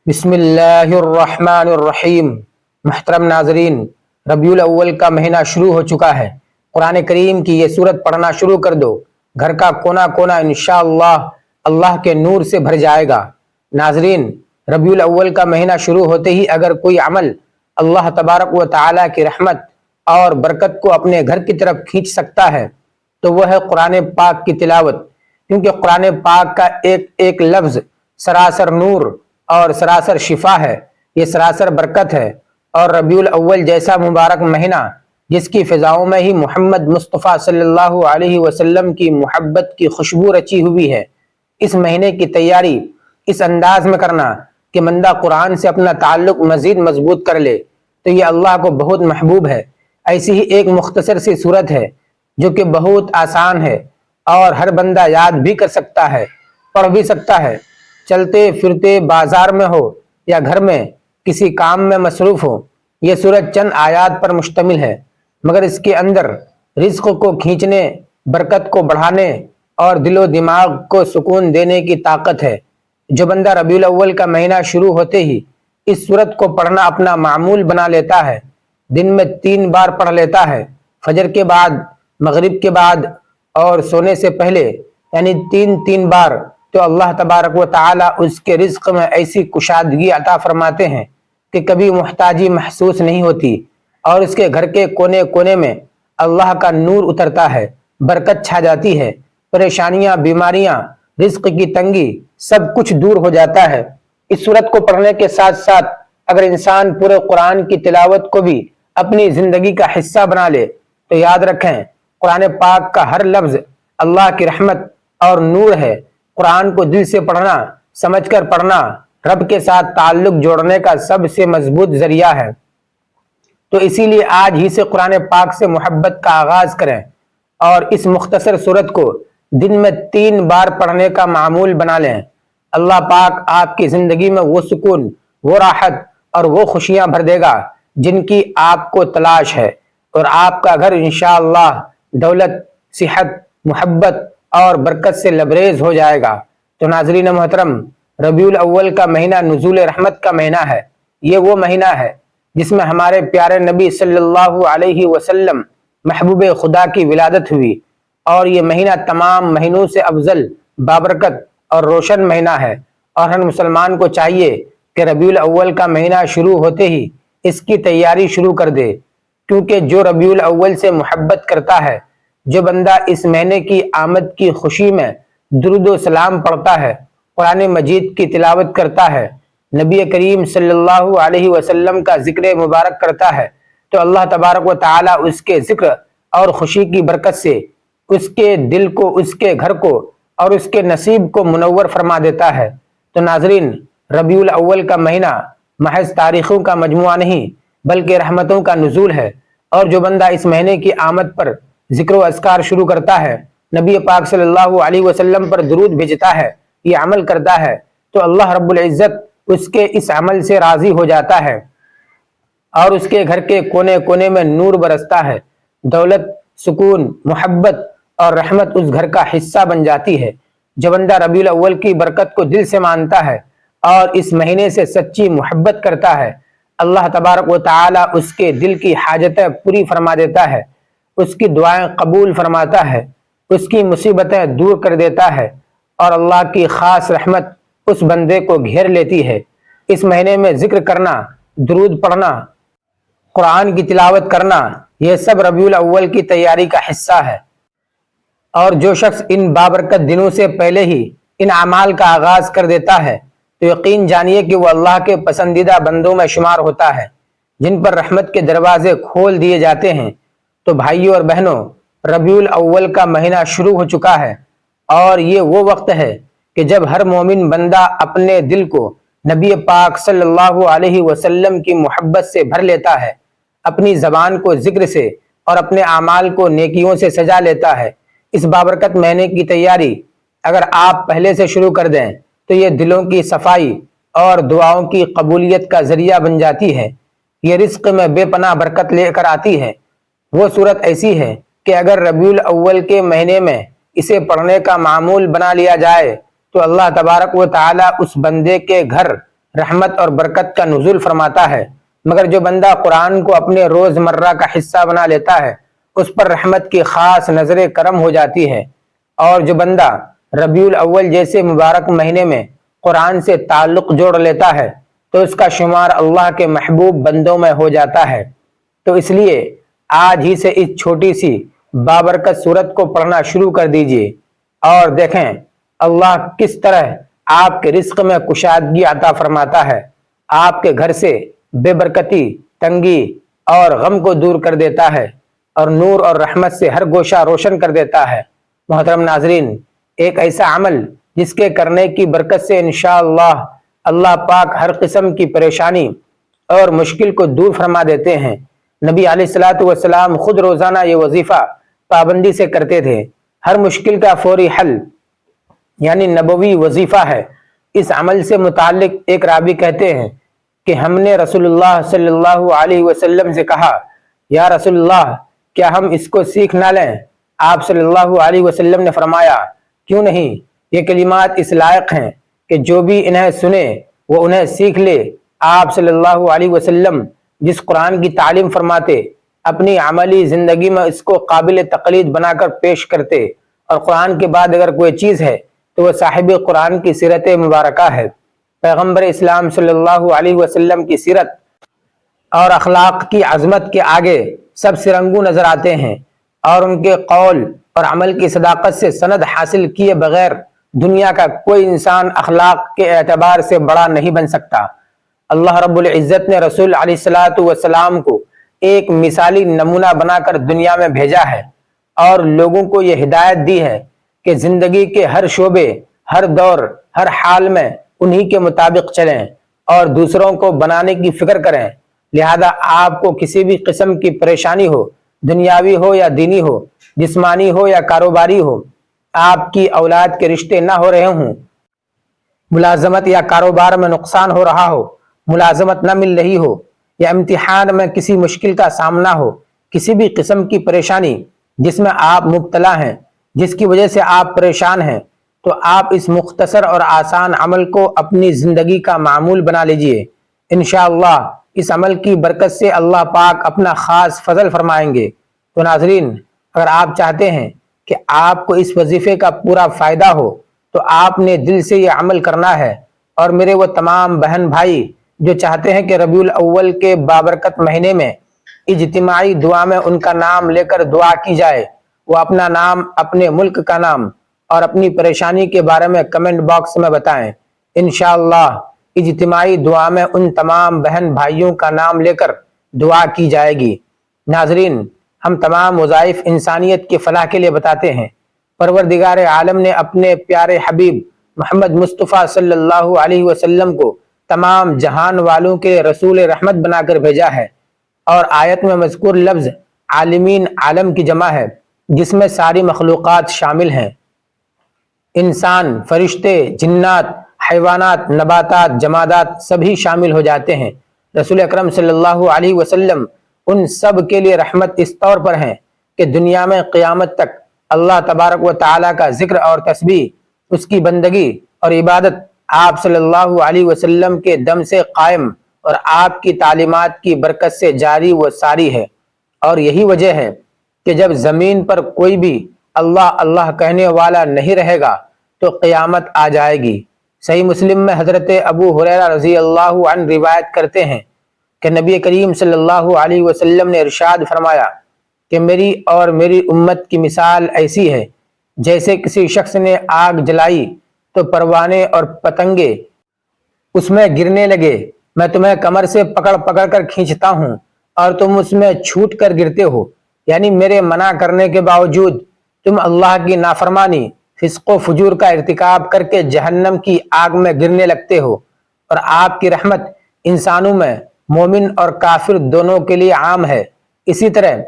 بسم اللہ الرحمن الرحیم۔ محترم ناظرین، ربیع الاول کا مہینہ شروع ہو چکا ہے۔ قرآن کریم کی یہ سورت پڑھنا شروع کر دو، گھر کا کونا کونا انشاءاللہ اللہ کے نور سے بھر جائے گا۔ ناظرین، ربیع الاول کا مہینہ شروع ہوتے ہی اگر کوئی عمل اللہ تبارک و تعالیٰ کی رحمت اور برکت کو اپنے گھر کی طرف کھینچ سکتا ہے تو وہ ہے قرآن پاک کی تلاوت، کیونکہ قرآن پاک کا ایک ایک لفظ سراسر نور اور سراسر شفا ہے، یہ سراسر برکت ہے۔ اور ربیع الاول جیسا مبارک مہینہ جس کی فضاؤں میں ہی محمد مصطفیٰ صلی اللہ علیہ وسلم کی محبت کی خوشبو رچی ہوئی ہے، اس مہینے کی تیاری اس انداز میں کرنا کہ بندہ قرآن سے اپنا تعلق مزید مضبوط کر لے تو یہ اللہ کو بہت محبوب ہے۔ ایسی ہی ایک مختصر سی صورت ہے جو کہ بہت آسان ہے اور ہر بندہ یاد بھی کر سکتا ہے، پڑھ بھی سکتا ہے، چلتے پھرتے بازار میں ہو یا گھر میں کسی کام میں مصروف ہو۔ یہ سورت چند آیات پر مشتمل ہے، مگر اس کے اندر رزق کو کھینچنے، برکت کو بڑھانے اور دل و دماغ کو سکون دینے کی طاقت ہے۔ جو بندہ ربیع الاول کا مہینہ شروع ہوتے ہی اس سورت کو پڑھنا اپنا معمول بنا لیتا ہے، دن میں 3 بار پڑھ لیتا ہے، فجر کے بعد، مغرب کے بعد اور سونے سے پہلے، یعنی 3 بار، تو اللہ تبارک و تعالی اس کے رزق میں ایسی کشادگی عطا فرماتے ہیں کہ کبھی محتاجی محسوس نہیں ہوتی، اور اس کے گھر کے کونے کونے میں اللہ کا نور اترتا ہے، برکت چھا جاتی ہے، پریشانیاں، بیماریاں، رزق کی تنگی سب کچھ دور ہو جاتا ہے۔ اس سورت کو پڑھنے کے ساتھ ساتھ اگر انسان پورے قرآن کی تلاوت کو بھی اپنی زندگی کا حصہ بنا لے تو یاد رکھیں، قرآن پاک کا ہر لفظ اللہ کی رحمت اور نور ہے۔ قرآن کو دل سے پڑھنا، سمجھ کر پڑھنا، رب کے ساتھ تعلق جوڑنے کا سب سے مضبوط ذریعہ ہے۔ تو اسی لیے آج ہی سے قرآن پاک سے محبت کا آغاز کریں اور اس مختصر سورت کو دن میں 3 بار پڑھنے کا معمول بنا لیں۔ اللہ پاک آپ کی زندگی میں وہ سکون، وہ راحت اور وہ خوشیاں بھر دے گا جن کی آپ کو تلاش ہے، اور آپ کا گھر انشاءاللہ دولت، صحت، محبت اور برکت سے لبریز ہو جائے گا۔ تو ناظرین محترم، ربیع الاول کا مہینہ نزول رحمت کا مہینہ ہے۔ یہ وہ مہینہ ہے جس میں ہمارے پیارے نبی صلی اللہ علیہ وسلم محبوب خدا کی ولادت ہوئی، اور یہ مہینہ تمام مہینوں سے افضل، بابرکت اور روشن مہینہ ہے۔ اور ہر مسلمان کو چاہیے کہ ربیع الاول کا مہینہ شروع ہوتے ہی اس کی تیاری شروع کر دے، کیونکہ جو ربیع الاول سے محبت کرتا ہے، جو بندہ اس مہینے کی آمد کی خوشی میں درود و سلام پڑھتا ہے، قرآن مجید کی تلاوت کرتا ہے، نبی کریم صلی اللہ علیہ وسلم کا ذکر مبارک کرتا ہے، تو اللہ تبارک و تعالی اس کے ذکر اور خوشی کی برکت سے اس کے دل کو، اس کے گھر کو اور اس کے نصیب کو منور فرما دیتا ہے۔ تو ناظرین، ربیع الاول کا مہینہ محض تاریخوں کا مجموعہ نہیں بلکہ رحمتوں کا نزول ہے، اور جو بندہ اس مہینے کی آمد پر ذکر و اذکار شروع کرتا ہے، نبی پاک صلی اللہ علیہ وسلم پر درود بھیجتا ہے، یہ عمل کرتا ہے، تو اللہ رب العزت اس کے اس عمل سے راضی ہو جاتا ہے اور اس کے گھر کے کونے کونے میں نور برستا ہے، دولت، سکون، محبت اور رحمت اس گھر کا حصہ بن جاتی ہے۔ جو بندہ ربیع الاول کی برکت کو دل سے مانتا ہے اور اس مہینے سے سچی محبت کرتا ہے، اللہ تبارک و تعالی اس کے دل کی حاجتیں پوری فرما دیتا ہے، اس کی دعائیں قبول فرماتا ہے، اس کی مصیبتیں دور کر دیتا ہے، اور اللہ کی خاص رحمت اس بندے کو گھیر لیتی ہے۔ اس مہینے میں ذکر کرنا، درود پڑھنا، قرآن کی تلاوت کرنا، یہ سب ربیع الاول کی تیاری کا حصہ ہے، اور جو شخص ان بابرکت دنوں سے پہلے ہی ان اعمال کا آغاز کر دیتا ہے تو یقین جانیے کہ وہ اللہ کے پسندیدہ بندوں میں شمار ہوتا ہے، جن پر رحمت کے دروازے کھول دیے جاتے ہیں۔ تو بھائیوں اور بہنوں، ربیع الاول کا مہینہ شروع ہو چکا ہے، اور یہ وہ وقت ہے کہ جب ہر مومن بندہ اپنے دل کو نبی پاک صلی اللہ علیہ وسلم کی محبت سے بھر لیتا ہے، اپنی زبان کو ذکر سے اور اپنے اعمال کو نیکیوں سے سجا لیتا ہے۔ اس بابرکت مہینے کی تیاری اگر آپ پہلے سے شروع کر دیں تو یہ دلوں کی صفائی اور دعاؤں کی قبولیت کا ذریعہ بن جاتی ہے، یہ رزق میں بے پناہ برکت لے کر آتی ہے۔ وہ صورت ایسی ہے کہ اگر ربیع الاول کے مہینے میں اسے پڑھنے کا معمول بنا لیا جائے تو اللہ تبارک و تعالی اس بندے کے گھر رحمت اور برکت کا نزول فرماتا ہے، مگر جو بندہ قرآن کو اپنے روزمرہ کا حصہ بنا لیتا ہے اس پر رحمت کی خاص نظر کرم ہو جاتی ہے۔ اور جو بندہ ربیع الاول جیسے مبارک مہینے میں قرآن سے تعلق جوڑ لیتا ہے تو اس کا شمار اللہ کے محبوب بندوں میں ہو جاتا ہے۔ تو اس لیے آج ہی سے اس چھوٹی سی بابرکت سورت کو پڑھنا شروع کر دیجئے اور دیکھیں اللہ کس طرح آپ کے رزق میں کشادگی عطا فرماتا ہے، آپ کے گھر سے بے برکتی، تنگی اور غم کو دور کر دیتا ہے اور نور اور رحمت سے ہر گوشہ روشن کر دیتا ہے۔ محترم ناظرین، ایک ایسا عمل جس کے کرنے کی برکت سے انشاءاللہ اللہ پاک ہر قسم کی پریشانی اور مشکل کو دور فرما دیتے ہیں۔ نبی علیہ الصلوۃ والسلام خود روزانہ یہ وظیفہ پابندی سے کرتے تھے۔ ہر مشکل کا فوری حل یعنی نبوی وظیفہ ہے۔ اس عمل سے متعلق ایک راوی کہتے ہیں کہ ہم نے رسول اللہ صلی اللہ علیہ وسلم سے کہا، یا رسول اللہ کیا ہم اس کو سیکھ نہ لیں؟ آپ صلی اللہ علیہ وسلم نے فرمایا، کیوں نہیں؟ یہ کلمات اس لائق ہیں کہ جو بھی انہیں سنے وہ انہیں سیکھ لے۔ آپ صلی اللہ علیہ وسلم جس قرآن کی تعلیم فرماتے اپنی عملی زندگی میں اس کو قابل تقلید بنا کر پیش کرتے، اور قرآن کے بعد اگر کوئی چیز ہے تو وہ صاحب قرآن کی سیرت مبارکہ ہے۔ پیغمبر اسلام صلی اللہ علیہ وسلم کی سیرت اور اخلاق کی عظمت کے آگے سب سرنگوں نظر آتے ہیں، اور ان کے قول اور عمل کی صداقت سے سند حاصل کیے بغیر دنیا کا کوئی انسان اخلاق کے اعتبار سے بڑا نہیں بن سکتا۔ اللہ رب العزت نے رسول علیہ الصلوۃ والسلام کو ایک مثالی نمونہ بنا کر دنیا میں بھیجا ہے اور لوگوں کو یہ ہدایت دی ہے کہ زندگی کے ہر شعبے، ہر دور، ہر حال میں انہی کے مطابق چلیں اور دوسروں کو بنانے کی فکر کریں۔ لہذا آپ کو کسی بھی قسم کی پریشانی ہو، دنیاوی ہو یا دینی ہو، جسمانی ہو یا کاروباری ہو، آپ کی اولاد کے رشتے نہ ہو رہے ہوں، ملازمت یا کاروبار میں نقصان ہو رہا ہو، ملازمت نہ مل رہی ہو، یا امتحان میں کسی مشکل کا سامنا ہو، کسی بھی قسم کی پریشانی جس میں آپ مبتلا ہیں، جس کی وجہ سے آپ پریشان ہیں، تو آپ اس مختصر اور آسان عمل کو اپنی زندگی کا معمول بنا لیجئے۔ انشاءاللہ اس عمل کی برکت سے اللہ پاک اپنا خاص فضل فرمائیں گے۔ تو ناظرین، اگر آپ چاہتے ہیں کہ آپ کو اس وظیفے کا پورا فائدہ ہو تو آپ نے دل سے یہ عمل کرنا ہے، اور میرے وہ تمام بہن بھائی جو چاہتے ہیں کہ ربیع الاول کے بابرکت مہینے میں اجتماعی دعا میں ان کا نام لے کر دعا کی جائے، وہ اپنا نام، اپنے ملک کا نام اور اپنی پریشانی کے بارے میں کمنٹ باکس میں بتائیں۔ انشاءاللہ اجتماعی دعا میں ان تمام بہن بھائیوں کا نام لے کر دعا کی جائے گی۔ ناظرین، ہم تمام وظائف انسانیت کی فلاح کے لیے بتاتے ہیں۔ پروردگار عالم نے اپنے پیارے حبیب محمد مصطفیٰ صلی اللہ علیہ وسلم کو تمام جہان والوں کے رسول رحمت بنا کر بھیجا ہے، اور آیت میں مذکور لفظ عالمین عالم کی جمع ہے جس میں ساری مخلوقات شامل ہیں، انسان، فرشتے، جنات، حیوانات، نباتات، جمادات سبھی شامل ہو جاتے ہیں۔ رسول اکرم صلی اللہ علیہ وسلم ان سب کے لیے رحمت اس طور پر ہیں کہ دنیا میں قیامت تک اللہ تبارک و تعالیٰ کا ذکر اور تسبیح، اس کی بندگی اور عبادت آپ صلی اللہ علیہ وسلم کے دم سے قائم اور آپ کی تعلیمات کی برکت سے جاری و ساری ہے۔ اور یہی وجہ ہے کہ جب زمین پر کوئی بھی اللہ اللہ کہنے والا نہیں رہے گا تو قیامت آ جائے گی۔ صحیح مسلم میں حضرت ابو ہریرہ رضی اللہ عنہ روایت کرتے ہیں کہ نبی کریم صلی اللہ علیہ وسلم نے ارشاد فرمایا کہ میری اور میری امت کی مثال ایسی ہے جیسے کسی شخص نے آگ جلائی تو پروانے اور پتنگے اس میں گرنے لگے، میں تمہیں کمر سے پکڑ پکڑ کر کھینچتا ہوں اور تم اس میں چھوٹ کر گرتے ہو، یعنی میرے منع کرنے کے باوجود تم اللہ کی نافرمانی، فسق و فجور کا ارتکاب کر کے جہنم کی آگ میں گرنے لگتے ہو۔ اور آپ کی رحمت انسانوں میں مومن اور کافر دونوں کے لیے عام ہے۔ اسی طرح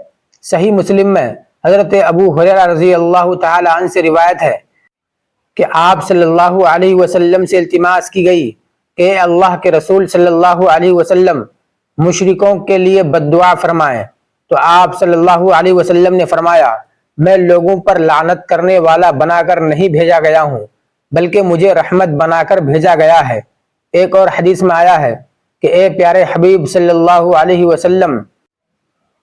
صحیح مسلم میں حضرت ابو ہریرہ رضی اللہ تعالی عنہ سے روایت ہے کہ آپ صلی اللہ علیہ وسلم سے التماس کی گئی کہ اے اللہ کے رسول صلی اللہ علیہ وسلم مشرکوں کے لیے بد دعا فرمائیں، تو آپ صلی اللہ علیہ وسلم نے فرمایا میں لوگوں پر لعنت کرنے والا بنا کر نہیں بھیجا گیا ہوں بلکہ مجھے رحمت بنا کر بھیجا گیا ہے۔ ایک اور حدیث میں آیا ہے کہ اے پیارے حبیب صلی اللہ علیہ وسلم،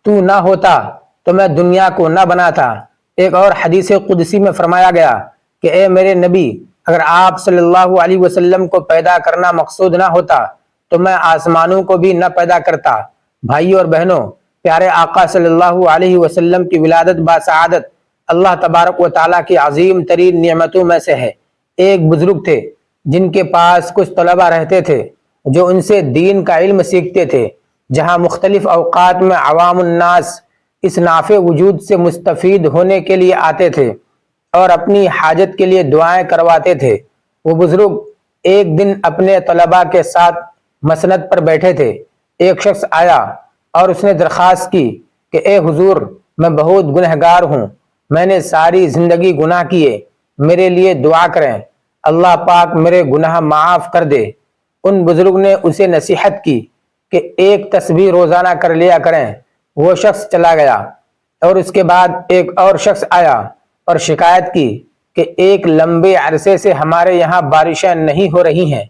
تو نہ ہوتا تو میں دنیا کو نہ بناتا۔ ایک اور حدیث قدسی میں فرمایا گیا کہ اے میرے نبی، اگر آپ صلی اللہ علیہ وسلم کو پیدا کرنا مقصود نہ ہوتا تو میں آسمانوں کو بھی نہ پیدا کرتا۔ بھائیوں اور بہنوں، پیارے آقا صلی اللہ علیہ وسلم کی ولادت باسعادت اللہ تبارک و تعالیٰ کی عظیم ترین نعمتوں میں سے ہے۔ ایک بزرگ تھے جن کے پاس کچھ طلبہ رہتے تھے جو ان سے دین کا علم سیکھتے تھے۔ جہاں مختلف اوقات میں عوام الناس اس نافع وجود سے مستفید ہونے کے لیے آتے تھے اور اپنی حاجت کے لیے دعائیں کرواتے تھے، وہ بزرگ ایک دن اپنے طلباء کے ساتھ مسند پر بیٹھے تھے۔ ایک شخص آیا اور اس نے درخواست کی کہ اے حضور، میں بہت گنہگار ہوں، میں نے ساری زندگی گناہ کیے، میرے لیے دعا کریں، اللہ پاک میرے گناہ معاف کر دے۔ ان بزرگ نے اسے نصیحت کی کہ ایک تسبیح روزانہ کر لیا کریں۔ وہ شخص چلا گیا اور اس کے بعد ایک اور شخص آیا اور شکایت کی کہ ایک لمبے عرصے سے ہمارے یہاں بارشیں نہیں ہو رہی ہیں،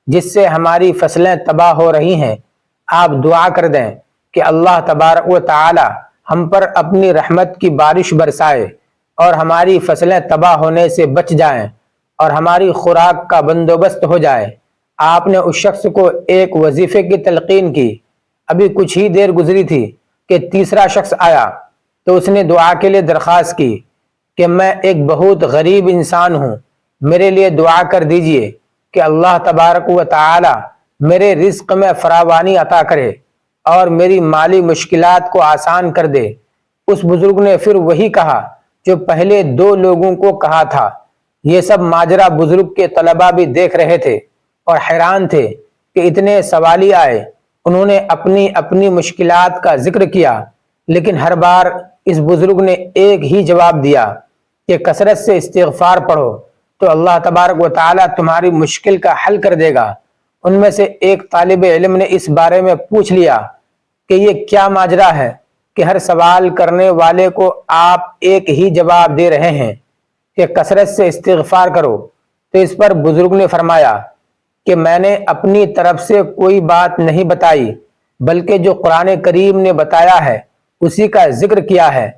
جس سے ہماری فصلیں تباہ ہو رہی ہیں، آپ دعا کر دیں کہ اللہ تبارک و تعالی ہم پر اپنی رحمت کی بارش برسائے اور ہماری فصلیں تباہ ہونے سے بچ جائیں اور ہماری خوراک کا بندوبست ہو جائے۔ آپ نے اس شخص کو ایک وظیفے کی تلقین کی۔ ابھی کچھ ہی دیر گزری تھی کہ تیسرا شخص آیا تو اس نے دعا کے لیے درخواست کی کہ میں ایک بہت غریب انسان ہوں، میرے لیے دعا کر دیجئے کہ اللہ تبارک و تعالی میرے رزق میں فراوانی عطا کرے اور میری مالی مشکلات کو آسان کر دے۔ اس بزرگ نے پھر وہی کہا جو پہلے دو لوگوں کو کہا تھا۔ یہ سب ماجرا بزرگ کے طلباء بھی دیکھ رہے تھے اور حیران تھے کہ اتنے سوالی آئے۔ انہوں نے اپنی اپنی مشکلات کا ذکر کیا، لیکن ہر بار اس بزرگ نے ایک ہی جواب دیا کہ کثرت سے استغفار پڑھو تو اللہ تبارک و تعالیٰ تمہاری مشکل کا حل کر دے گا۔ ان میں سے ایک طالب علم نے اس بارے میں پوچھ لیا کہ یہ کیا ماجرا ہے کہ ہر سوال کرنے والے کو آپ ایک ہی جواب دے رہے ہیں کہ کثرت سے استغفار کرو؟ تو اس پر بزرگ نے فرمایا کہ میں نے اپنی طرف سے کوئی بات نہیں بتائی، بلکہ جو قرآن کریم نے بتایا ہے اسی کا ذکر کیا ہے۔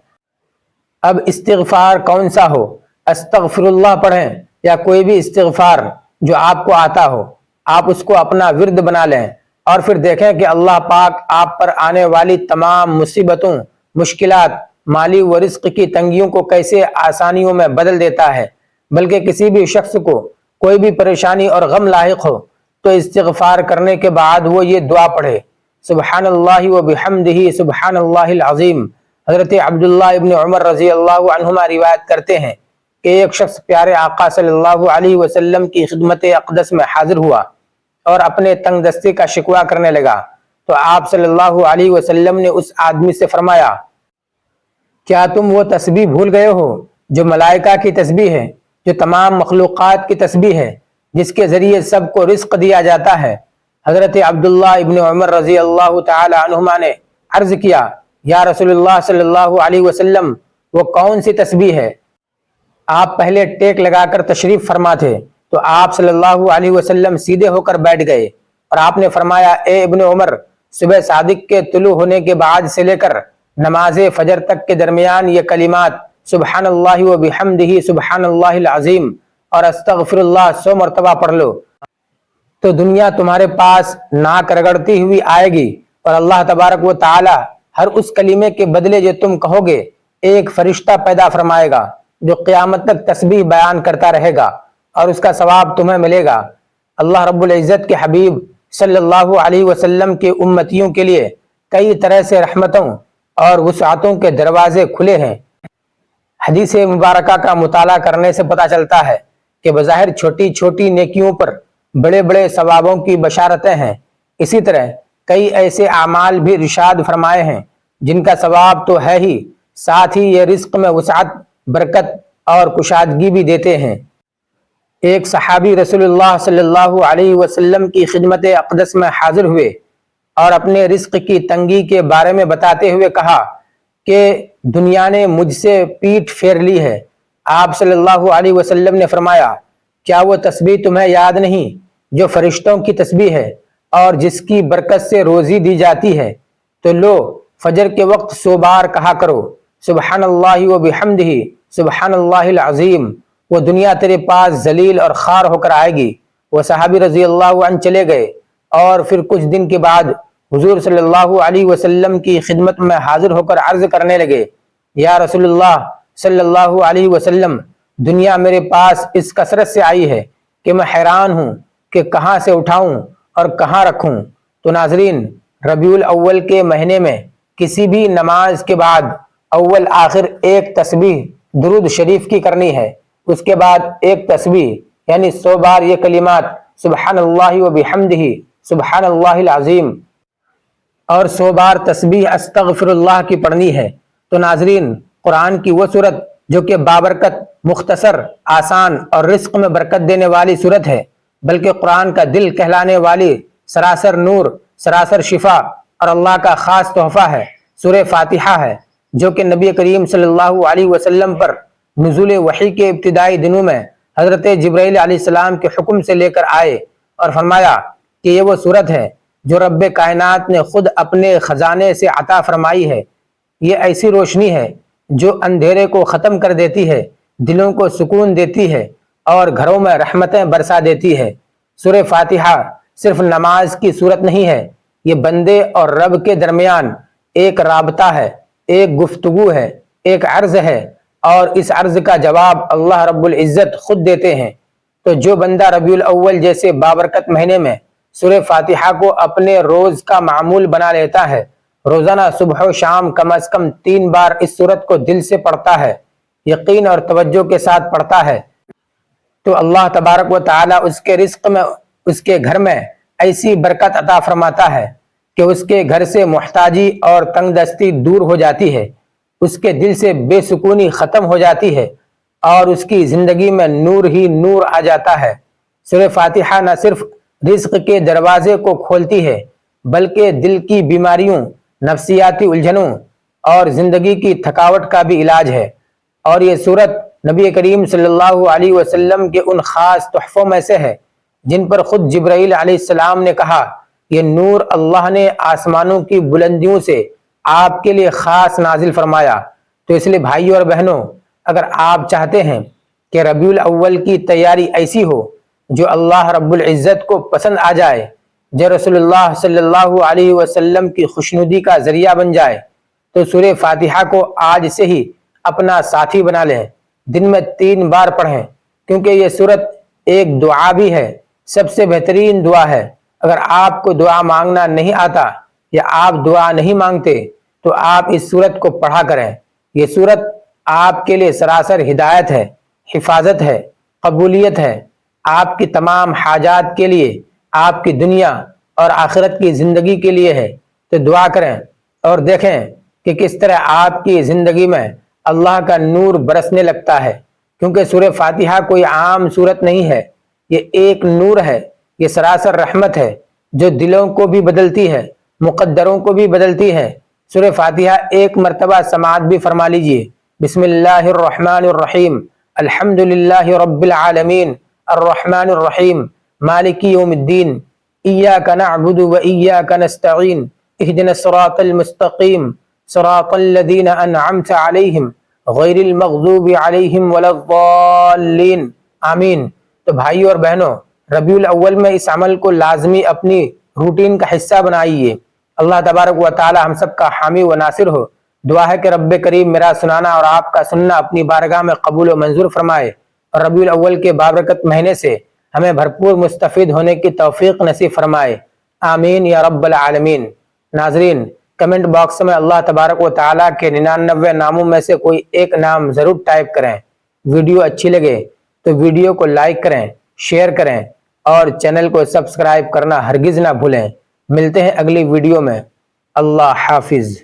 اب استغفار کون سا ہو، استغفر اللہ پڑھیں یا کوئی بھی استغفار جو آپ کو آتا ہو، آپ اس کو اپنا ورد بنا لیں اور پھر دیکھیں کہ اللہ پاک آپ پر آنے والی تمام مصیبتوں، مشکلات، مالی و رزق کی تنگیوں کو کیسے آسانیوں میں بدل دیتا ہے۔ بلکہ کسی بھی شخص کو کوئی بھی پریشانی اور غم لاحق ہو تو استغفار کرنے کے بعد وہ یہ دعا پڑھے، سبحان اللہ و بحمدہ سبحان اللہ العظیم۔ حضرت عبداللہ ابن عمر رضی اللہ عنہما روایت کرتے ہیں کہ ایک شخص پیارے آقا صلی اللہ علیہ وسلم کی خدمت اقدس میں حاضر ہوا اور اپنے تنگ دستی کا شکوہ کرنے لگا، تو آپ صلی اللہ علیہ وسلم نے اس آدمی سے فرمایا، کیا تم وہ تسبیح بھول گئے ہو جو ملائکہ کی تسبیح ہے، جو تمام مخلوقات کی تسبیح ہے، جس کے ذریعے سب کو رزق دیا جاتا ہے؟ حضرت عبداللہ ابن عمر رضی اللہ تعالی عنہما نے عرض کیا، یا رسول اللہ صلی اللہ علیہ وسلم، وہ کون سی تسبیح ہے؟ آپ پہلے ٹیک لگا کر تشریف فرما تھے تو آپ صلی اللہ علیہ وسلم سیدھے ہو کر بیٹھ گئے اور آپ نے فرمایا، اے ابن عمر، صبح صادق کے طلوع ہونے کے بعد سے لے کر نماز فجر تک کے درمیان یہ کلمات سبحان اللہ و بحمدہ سبحان اللہ العظیم اور استغفر اللہ 100 مرتبہ پڑھ لو، تو دنیا تمہارے پاس ناک رگڑتی ہوئی آئے گی اور اللہ تبارک و تعالی ہر اس کلمے کے بدلے جو تم کہو گے ایک فرشتہ پیدا فرمائے گا جو قیامت تک تسبیح بیان کرتا رہے گا اور اس کا ثواب تمہیں ملے گا۔ اللہ رب العزت کے حبیب صلی اللہ علیہ وسلم کے امتیوں کے لیے کئی طرح سے رحمتوں اور وسعتوں کے دروازے کھلے ہیں۔ حدیث مبارکہ کا مطالعہ کرنے سے پتہ چلتا ہے کہ بظاہر چھوٹی چھوٹی نیکیوں پر بڑے بڑے ثوابوں کی بشارتیں ہیں۔ اسی طرح کئی ایسے اعمال بھی ارشاد فرمائے ہیں جن کا ثواب تو ہے ہی، ساتھ ہی یہ رزق میں وسعت، برکت اور کشادگی بھی دیتے ہیں۔ ایک صحابی رسول اللہ صلی اللہ علیہ وسلم کی خدمت اقدس میں حاضر ہوئے اور اپنے رزق کی تنگی کے بارے میں بتاتے ہوئے کہا کہ دنیا نے مجھ سے پیٹھ پھیر لی ہے۔ آپ صلی اللہ علیہ وسلم نے فرمایا، کیا وہ تسبیح تمہیں یاد نہیں جو فرشتوں کی تسبیح ہے اور جس کی برکت سے روزی دی جاتی ہے، تو لو فجر کے وقت 100 بار کہا کرو سبحان اللہ و بحمدہ سبحان اللہ العظیم، وہ دنیا تیرے پاس ذلیل اور خوار ہو کر آئے گی۔ وہ صحابی رضی اللہ عنہ چلے گئے اور پھر کچھ دن کے بعد حضور صلی اللہ علیہ وسلم کی خدمت میں حاضر ہو کر عرض کرنے لگے، یا رسول اللہ صلی اللہ علیہ وسلم، دنیا میرے پاس اس کثرت سے آئی ہے کہ میں حیران ہوں کہ کہاں سے اٹھاؤں اور کہاں رکھوں۔ تو ناظرین، ربیع الاول کے مہینے میں کسی بھی نماز کے بعد اول آخر ایک تسبیح درود شریف کی کرنی ہے، اس کے بعد ایک تسبیح یعنی 100 بار یہ کلمات سبحان اللہ و بحمدہ سبحان اللہ العظیم اور 100 بار تسبیح استغفر اللہ کی پڑھنی ہے۔ تو ناظرین، قرآن کی وہ صورت جو کہ بابرکت، مختصر، آسان اور رزق میں برکت دینے والی صورت ہے، بلکہ قرآن کا دل کہلانے والی سراسر نور، سراسر شفا اور اللہ کا خاص تحفہ ہے، سورہ فاتحہ ہے، جو کہ نبی کریم صلی اللہ علیہ وسلم پر نزول وحی کے ابتدائی دنوں میں حضرت جبرائیل علیہ السلام کے حکم سے لے کر آئے اور فرمایا کہ یہ وہ صورت ہے جو رب کائنات نے خود اپنے خزانے سے عطا فرمائی ہے۔ یہ ایسی روشنی ہے جو اندھیرے کو ختم کر دیتی ہے، دلوں کو سکون دیتی ہے اور گھروں میں رحمتیں برسا دیتی ہے۔ سورہ فاتحہ صرف نماز کی صورت نہیں ہے، یہ بندے اور رب کے درمیان ایک رابطہ ہے، ایک گفتگو ہے، ایک عرض ہے، اور اس عرض کا جواب اللہ رب العزت خود دیتے ہیں۔ تو جو بندہ ربیع الاول جیسے بابرکت مہینے میں سورہ فاتحہ کو اپنے روز کا معمول بنا لیتا ہے، روزانہ صبح و شام کم از کم 3 بار اس سورت کو دل سے پڑھتا ہے، یقین اور توجہ کے ساتھ پڑھتا ہے، تو اللہ تبارک و تعالی اس کے رزق میں، اس کے گھر میں ایسی برکت عطا فرماتا ہے کہ اس کے گھر سے محتاجی اور تنگ دستی دور ہو جاتی ہے، اس کے دل سے بے سکونی ختم ہو جاتی ہے اور اس کی زندگی میں نور ہی نور آ جاتا ہے۔ سورہ فاتحہ نہ صرف رزق کے دروازے کو کھولتی ہے، بلکہ دل کی بیماریوں، نفسیاتی الجھنوں اور زندگی کی تھکاوٹ کا بھی علاج ہے۔ اور یہ سورت نبی کریم صلی اللہ علیہ وسلم کے ان خاص تحفوں میں سے ہے جن پر خود جبرائیل علیہ السلام نے کہا، یہ نور اللہ نے آسمانوں کی بلندیوں سے آپ کے لیے خاص نازل فرمایا۔ تو اس لیے بھائیوں اور بہنوں، اگر آپ چاہتے ہیں کہ ربیع الاول کی تیاری ایسی ہو جو اللہ رب العزت کو پسند آ جائے، جو رسول اللہ صلی اللہ علیہ وسلم کی خوشنودی کا ذریعہ بن جائے، تو سورہ فاتحہ کو آج سے ہی اپنا ساتھی بنا لیں، دن میں 3 بار پڑھیں، کیونکہ یہ سورت ایک دعا بھی ہے، سب سے بہترین دعا ہے۔ اگر آپ کو دعا مانگنا نہیں آتا یا آپ دعا نہیں مانگتے تو آپ اس سورت کو پڑھا کریں۔ یہ سورت آپ کے لیے سراسر ہدایت ہے، حفاظت ہے، قبولیت ہے، آپ کی تمام حاجات کے لیے، آپ کی دنیا اور آخرت کی زندگی کے لیے ہے۔ تو دعا کریں اور دیکھیں کہ کس طرح آپ کی زندگی میں اللہ کا نور برسنے لگتا ہے، کیونکہ سورہ فاتحہ کوئی عام سورت نہیں ہے، یہ ایک نور ہے، یہ سراسر رحمت ہے جو دلوں کو بھی بدلتی ہے، مقدروں کو بھی بدلتی ہے۔ سورہ فاتحہ ایک مرتبہ سماعت بھی فرما لیجئے۔ بسم اللہ الرحمن الرحیم، الحمد للہ رب العالمین، الرحمن الرحیم، مالک یوم الدین، ایاک نعبد و ایاک نستعین، اہدنا الصراط المستقیم، صراط الذین انعمت علیہم غیر المغضوب علیہم ولا الضالین، آمین۔ تو بھائیو اور بہنوں، ربیع الاول میں اس عمل کو لازمی اپنی روٹین کا حصہ بنائیے۔ اللہ تبارک و تعالی ہم سب کا حامی و ناصر ہو۔ دعا ہے کہ رب کریم میرا سنانا اور آپ کا سننا اپنی بارگاہ میں قبول و منظور فرمائے، اور ربیع الاول کے بابرکت مہینے سے ہمیں بھرپور مستفید ہونے کی توفیق نصیب فرمائے، آمین یا رب العالمین۔ ناظرین، کمنٹ باکس میں اللہ تبارک و تعالی کے 99 ناموں میں سے کوئی ایک نام ضرور ٹائپ کریں۔ ویڈیو اچھی لگے تو ویڈیو کو لائک کریں، شیئر کریں اور چینل کو سبسکرائب کرنا ہرگز نہ بھولیں۔ ملتے ہیں اگلی ویڈیو میں۔ اللہ حافظ۔